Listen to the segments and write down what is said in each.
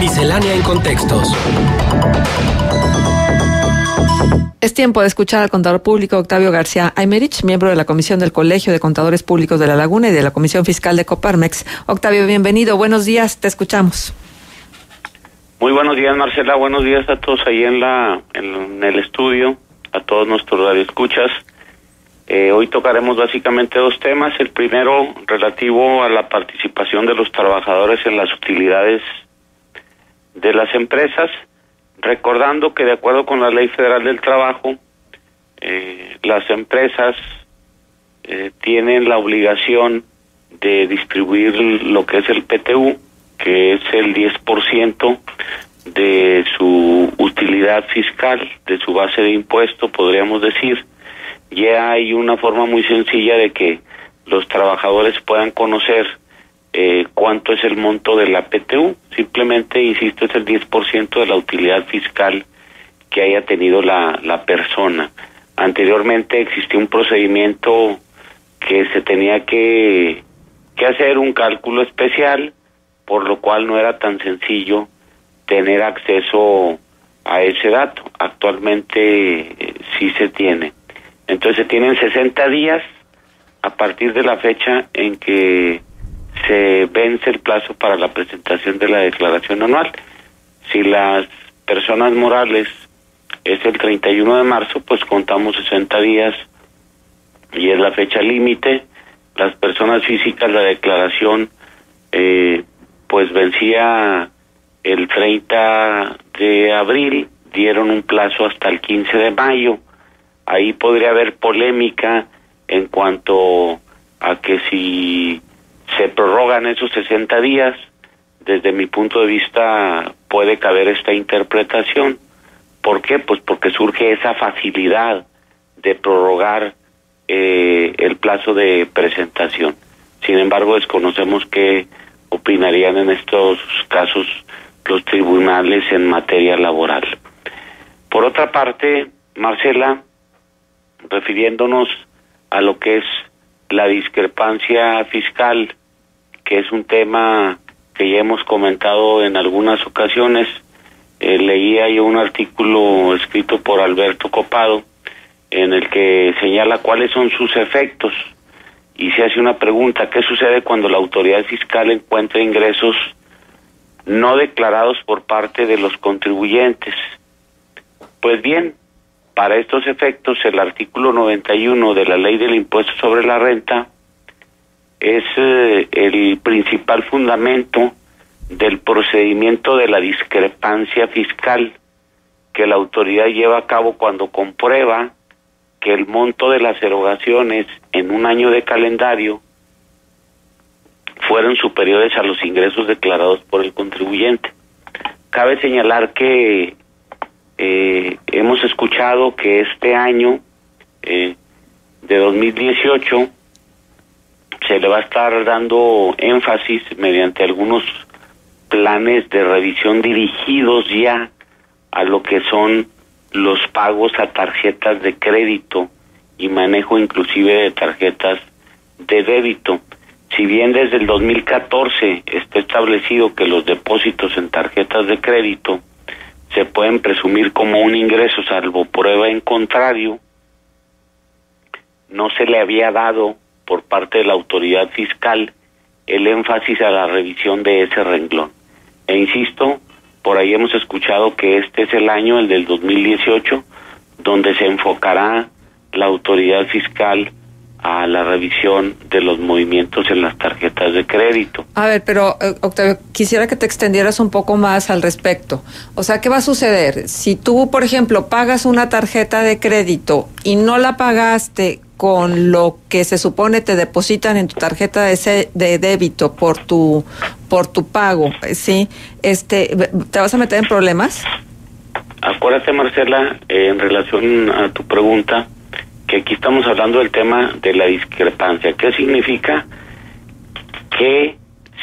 Miscelánea en Contextos. Es tiempo de escuchar al contador público Octavio García Aymerich, miembro de la Comisión del Colegio de Contadores Públicos de La Laguna y de la Comisión Fiscal de Coparmex. Octavio, bienvenido. Buenos días, te escuchamos. Muy buenos días, Marcela. Buenos días a todos ahí en el estudio, a todos nuestros radioescuchas. Hoy tocaremos básicamente dos temas. El primero, relativo a la participación de los trabajadores en las utilidades de las empresas, recordando que de acuerdo con la Ley Federal del Trabajo, las empresas tienen la obligación de distribuir lo que es el PTU, que es el 10% de su utilidad fiscal, de su base de impuesto, podríamos decir. Ya hay una forma muy sencilla de que los trabajadores puedan conocer cuánto es el monto de la PTU. Simplemente, insisto, es el 10% de la utilidad fiscal que haya tenido la persona. Anteriormente existía un procedimiento que se tenía que hacer un cálculo especial, por lo cual no era tan sencillo tener acceso a ese dato. Actualmente sí se tiene. Entonces se tienen 60 días a partir de la fecha en que se vence el plazo para la presentación de la declaración anual. Si las personas morales es el 31 de marzo, pues contamos 60 días y es la fecha límite. Las personas físicas, la declaración pues vencía el 30 de abril, dieron un plazo hasta el 15 de mayo. Ahí podría haber polémica en cuanto a que si se prorrogan esos 60 días, desde mi punto de vista puede caber esta interpretación. ¿Por qué? Pues porque surge esa facilidad de prorrogar el plazo de presentación. Sin embargo, desconocemos qué opinarían en estos casos los tribunales en materia laboral. Por otra parte, Marcela, refiriéndonos a lo que es la discrepancia fiscal, que es un tema que ya hemos comentado en algunas ocasiones, leía yo un artículo escrito por Alberto Copado en el que señala cuáles son sus efectos y se hace una pregunta: ¿qué sucede cuando la autoridad fiscal encuentra ingresos no declarados por parte de los contribuyentes? Pues bien, para estos efectos, el artículo 91 de la Ley del Impuesto sobre la Renta es el principal fundamento del procedimiento de la discrepancia fiscal que la autoridad lleva a cabo cuando comprueba que el monto de las erogaciones en un año de calendario fueron superiores a los ingresos declarados por el contribuyente. Cabe señalar que hemos escuchado que este año de 2018 se le va a estar dando énfasis mediante algunos planes de revisión dirigidos ya a lo que son los pagos a tarjetas de crédito y manejo inclusive de tarjetas de débito. Si bien desde el 2014 está establecido que los depósitos en tarjetas de crédito se pueden presumir como un ingreso salvo prueba en contrario, no se le había dado por parte de la autoridad fiscal el énfasis a la revisión de ese renglón. E insisto, por ahí hemos escuchado que este es el año, el del 2018, donde se enfocará la autoridad fiscal a la revisión de los movimientos en las tarjetas de crédito. A ver, pero Octavio, quisiera que te extendieras un poco más al respecto. O sea, ¿qué va a suceder? Si tú, por ejemplo, pagas una tarjeta de crédito y no la pagaste con lo que se supone te depositan en tu tarjeta de débito por tu pago, ¿sí? ¿Te vas a meter en problemas? Acuérdate, Marcela, en relación a tu pregunta, que aquí estamos hablando del tema de la discrepancia. ¿Qué significa? Que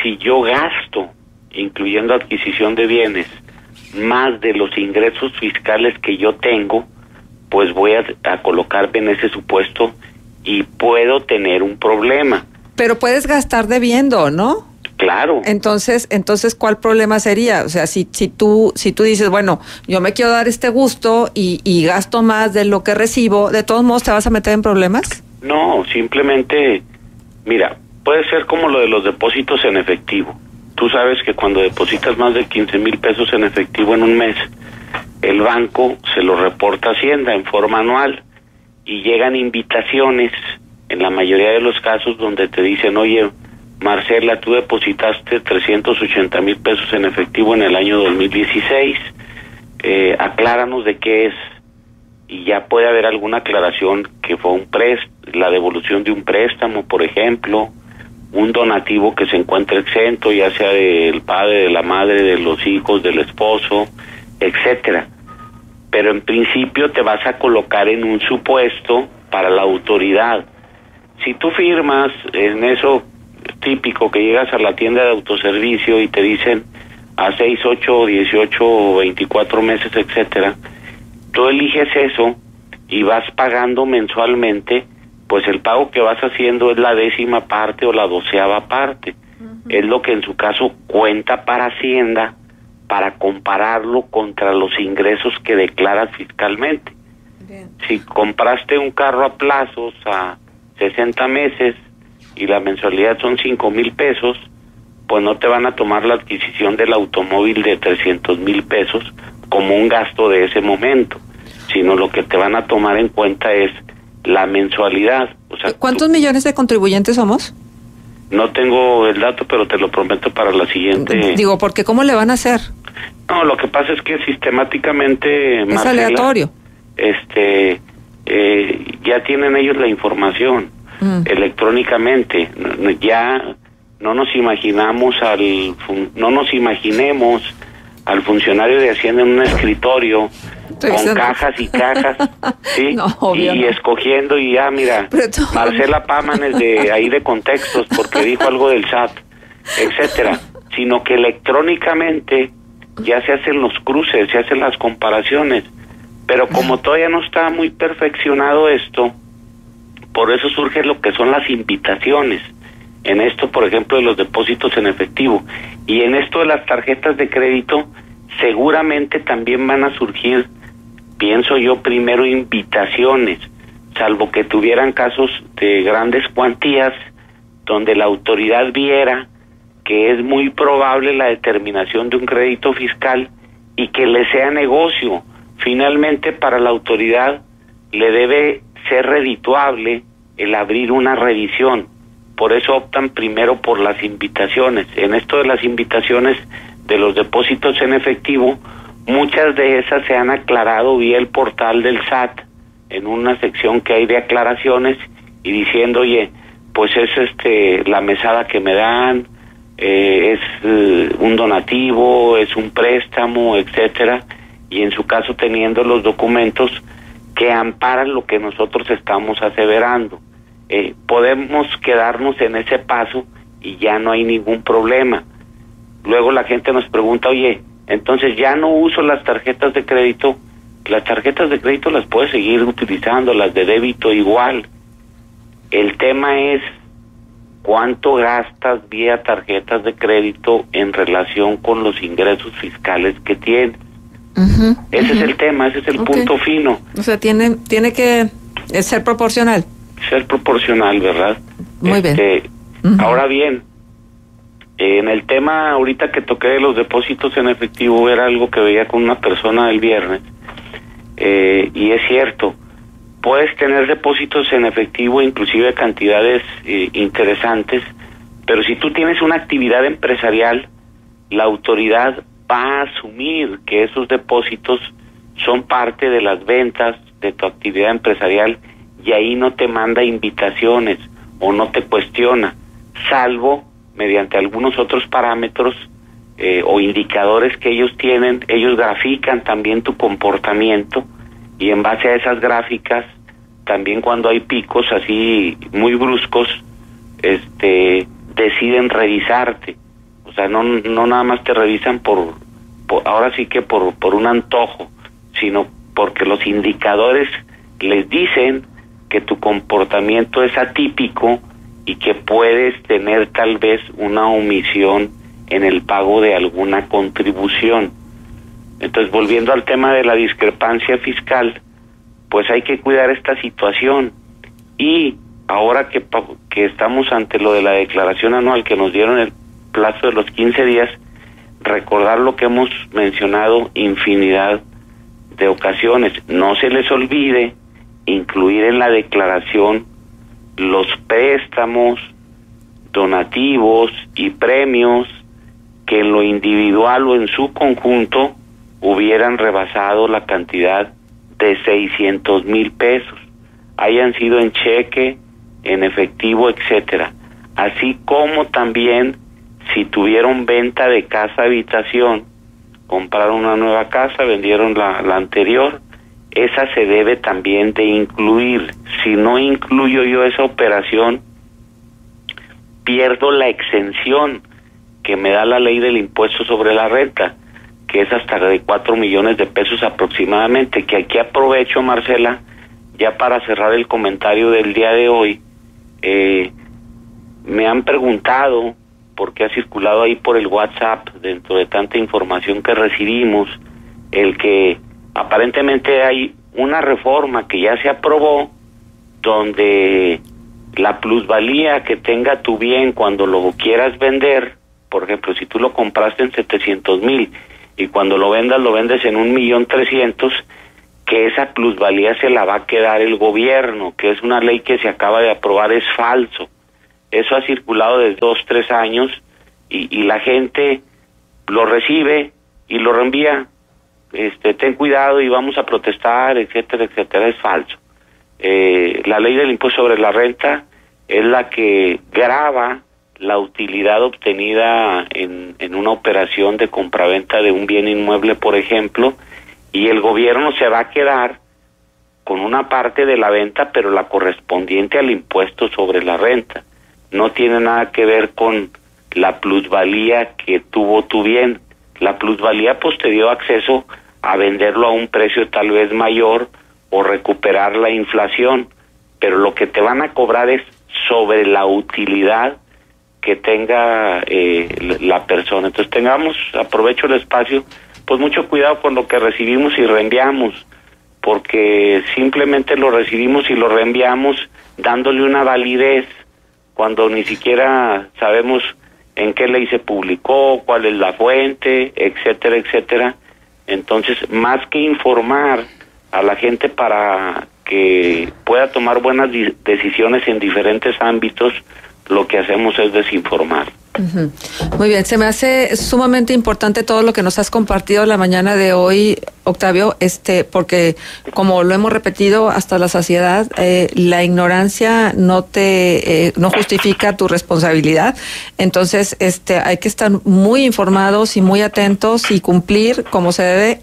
si yo gasto, incluyendo adquisición de bienes, más de los ingresos fiscales que yo tengo, pues voy a colocarme en ese supuesto y puedo tener un problema. Pero puedes gastar debiendo, ¿no? Claro. Entonces, ¿cuál problema sería? O sea, si tú dices, bueno, yo me quiero dar este gusto y gasto más de lo que recibo, ¿de todos modos te vas a meter en problemas? No, simplemente, mira, puede ser como lo de los depósitos en efectivo. Tú sabes que cuando depositas más de 15,000 pesos en efectivo en un mes, el banco se lo reporta a Hacienda en forma anual y llegan invitaciones, en la mayoría de los casos, donde te dicen, oye, Marcela, tú depositaste 380,000 pesos en efectivo en el año 2016, acláranos de qué es, y ya puede haber alguna aclaración que fue la devolución de un préstamo, por ejemplo, un donativo que se encuentre exento, ya sea del padre, de la madre, de los hijos, del esposo, etcétera. Pero en principio te vas a colocar en un supuesto para la autoridad. Si tú firmas en eso típico que llegas a la tienda de autoservicio y te dicen a 6, 8, 18, 24 meses, etcétera, tú eliges eso y vas pagando mensualmente, pues el pago que vas haciendo es la 10ª parte o la 12ª parte. Es lo que en su caso cuenta para Hacienda para compararlo contra los ingresos que declaras fiscalmente. Bien. Si compraste un carro a plazos a 60 meses y la mensualidad son 5,000 pesos, pues no te van a tomar la adquisición del automóvil de 300,000 pesos como un gasto de ese momento, sino lo que te van a tomar en cuenta es la mensualidad. O sea, ¿cuántos millones de contribuyentes somos? No tengo el dato, pero te lo prometo para la siguiente. Digo, porque ¿cómo le van a hacer? No, lo que pasa es que sistemáticamente, es Marcela, aleatorio. Ya tienen ellos la información electrónicamente. Ya no nos imaginemos al funcionario de Hacienda en un escritorio con cajas y cajas, ¿sí? No, obvio, y escogiendo y mira, Marcela Pámanes de ahí de contextos porque dijo algo del SAT, etcétera, sino que electrónicamente ya se hacen los cruces, se hacen las comparaciones, pero como todavía no está muy perfeccionado esto, por eso surge lo que son las invitaciones, en esto, por ejemplo, de los depósitos en efectivo, y en esto de las tarjetas de crédito, seguramente también van a surgir, pienso yo, primero invitaciones, salvo que tuvieran casos de grandes cuantías, donde la autoridad viera que es muy probable la determinación de un crédito fiscal y que le sea negocio. Finalmente, para la autoridad le debe ser redituable el abrir una revisión. Por eso optan primero por las invitaciones. En esto de las invitaciones de los depósitos en efectivo, muchas de esas se han aclarado vía el portal del SAT, en una sección que hay de aclaraciones, y diciendo, oye, pues es la mesada que me dan, es un donativo, es un préstamo, etcétera, y en su caso teniendo los documentos que amparan lo que nosotros estamos aseverando. Podemos quedarnos en ese paso y ya no hay ningún problema. Luego la gente nos pregunta, oye, entonces ya no uso las tarjetas de crédito. Las tarjetas de crédito las puedes seguir utilizando, las de débito igual. El tema es cuánto gastas vía tarjetas de crédito en relación con los ingresos fiscales que tienes. Ese es el tema, ese es el punto fino. O sea, tiene que ser proporcional. Ser proporcional, ¿verdad? Muy bien. Ahora bien, en el tema ahorita que toqué de los depósitos en efectivo, era algo que veía con una persona el viernes, y es cierto, puedes tener depósitos en efectivo, inclusive cantidades interesantes, pero si tú tienes una actividad empresarial, la autoridad va a asumir que esos depósitos son parte de las ventas de tu actividad empresarial y ahí no te manda invitaciones o no te cuestiona, salvo mediante algunos otros parámetros o indicadores que ellos tienen. Ellos grafican también tu comportamiento y en base a esas gráficas, también cuando hay picos así muy bruscos, deciden revisarte. O sea, no nada más te revisan por ahora sí que por un antojo, sino porque los indicadores les dicen que tu comportamiento es atípico y que puedes tener tal vez una omisión en el pago de alguna contribución. Entonces, volviendo al tema de la discrepancia fiscal, pues hay que cuidar esta situación. Y ahora que estamos ante lo de la declaración anual, que nos dieron el plazo de los 15 días, recordar lo que hemos mencionado infinidad de ocasiones. No se les olvide incluir en la declaración los préstamos, donativos y premios que en lo individual o en su conjunto hubieran rebasado la cantidad de 600,000 pesos, hayan sido en cheque, en efectivo, etcétera. Así como también si tuvieron venta de casa habitación, compraron una nueva casa, vendieron la anterior, esa se debe también de incluir. Si no incluyo yo esa operación, pierdo la exención que me da la ley del impuesto sobre la renta, que es hasta de 4 millones de pesos aproximadamente, que aquí aprovecho, Marcela, ya para cerrar el comentario del día de hoy. Me han preguntado, porque ha circulado ahí por el WhatsApp, dentro de tanta información que recibimos, el que aparentemente hay una reforma que ya se aprobó, donde la plusvalía que tenga tu bien cuando lo quieras vender, por ejemplo, si tú lo compraste en 700,000 y cuando lo vendes en 1,300,000, que esa plusvalía se la va a quedar el gobierno, que es una ley que se acaba de aprobar, es falso. Eso ha circulado desde 2-3 años y la gente lo recibe y lo reenvía. Ten cuidado y vamos a protestar, etcétera, etcétera. Es falso. La ley del impuesto sobre la renta es la que grava la utilidad obtenida en una operación de compraventa de un bien inmueble, por ejemplo, y el gobierno se va a quedar con una parte de la venta, pero la correspondiente al impuesto sobre la renta. No tiene nada que ver con la plusvalía que tuvo tu bien. La plusvalía pues te dio acceso a venderlo a un precio tal vez mayor o recuperar la inflación, pero lo que te van a cobrar es sobre la utilidad que tenga la persona. Entonces aprovecho el espacio, pues mucho cuidado con lo que recibimos y reenviamos, porque simplemente lo recibimos y lo reenviamos dándole una validez cuando ni siquiera sabemos en qué ley se publicó, cuál es la fuente, etcétera, etcétera. Entonces, más que informar a la gente para que pueda tomar buenas decisiones en diferentes ámbitos, lo que hacemos es desinformar. Uh-huh. Muy bien, se me hace sumamente importante todo lo que nos has compartido la mañana de hoy, Octavio, porque como lo hemos repetido hasta la saciedad, la ignorancia no justifica tu responsabilidad. Entonces, hay que estar muy informados y muy atentos y cumplir como se debe.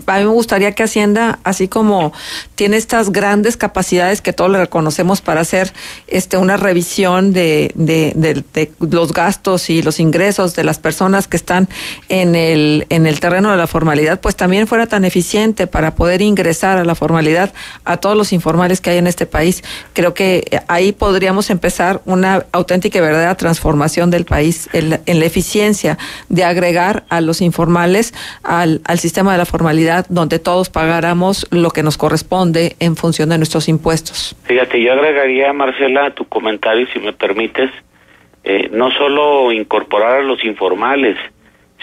A mí me gustaría que Hacienda, así como tiene estas grandes capacidades que todos le reconocemos para hacer una revisión de los gastos y los ingresos de las personas que están en el terreno de la formalidad, pues también fuera tan eficiente para poder ingresar a la formalidad a todos los informales que hay en este país. Creo que ahí podríamos empezar una auténtica y verdadera transformación del país en la eficiencia de agregar a los informales al sistema de la formalidad, donde todos pagáramos lo que nos corresponde en función de nuestros impuestos. Fíjate, yo agregaría, Marcela, a tu comentario, si me permites, no solo incorporar a los informales,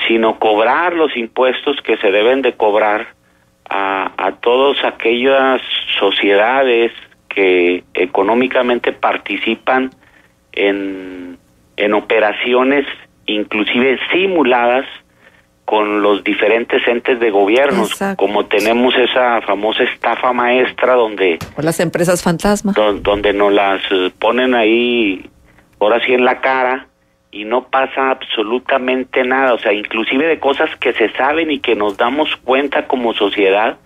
sino cobrar los impuestos que se deben de cobrar a todas aquellas sociedades que económicamente participan en operaciones inclusive simuladas con los diferentes entes de gobiernos. Exacto. Como tenemos esa famosa estafa maestra donde... O las empresas fantasma. Donde nos las ponen ahí, ahora sí en la cara, y no pasa absolutamente nada. O sea, inclusive de cosas que se saben y que nos damos cuenta como sociedad,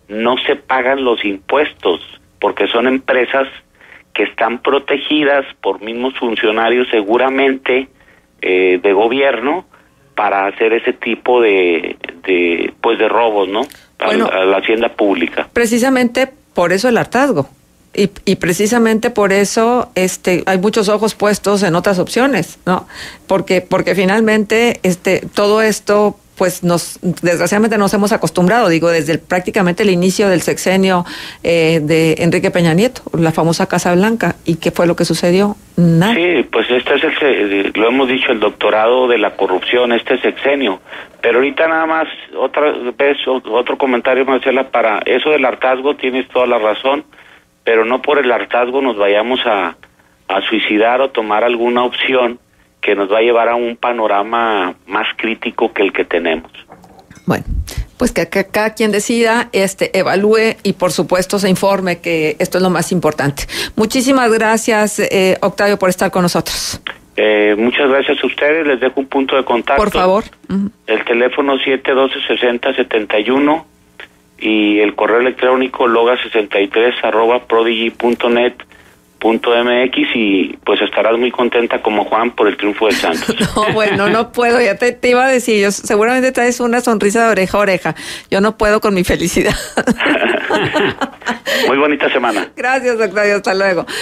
no se pagan los impuestos, porque son empresas que están protegidas por mismos funcionarios seguramente de gobierno para hacer ese tipo de robos, ¿no? Bueno, a la hacienda pública. Precisamente por eso el hartazgo. Y precisamente por eso hay muchos ojos puestos en otras opciones, ¿no? Porque finalmente todo esto pues desgraciadamente nos hemos acostumbrado, digo, desde prácticamente el inicio del sexenio de Enrique Peña Nieto, la famosa Casa Blanca. ¿Y qué fue lo que sucedió? Nada. Sí, pues este es lo hemos dicho, el doctorado de la corrupción, este sexenio. Pero ahorita nada más, otra vez, otro comentario, Marcela, para eso del hartazgo tienes toda la razón, pero no por el hartazgo nos vayamos a suicidar o tomar alguna opción que nos va a llevar a un panorama más crítico que el que tenemos. Bueno, pues que cada quien decida, evalúe y por supuesto se informe, que esto es lo más importante. Muchísimas gracias, Octavio, por estar con nosotros. Muchas gracias a ustedes, les dejo un punto de contacto. Por favor. El teléfono 712-6071 y el correo electrónico loga63@prodigy.net.mx, y pues estarás muy contenta como Juan por el triunfo del Santos. No, bueno, no puedo, ya te iba a decir, yo seguramente traes una sonrisa de oreja a oreja, yo no puedo con mi felicidad. Muy bonita semana. Gracias, Octavio, hasta luego.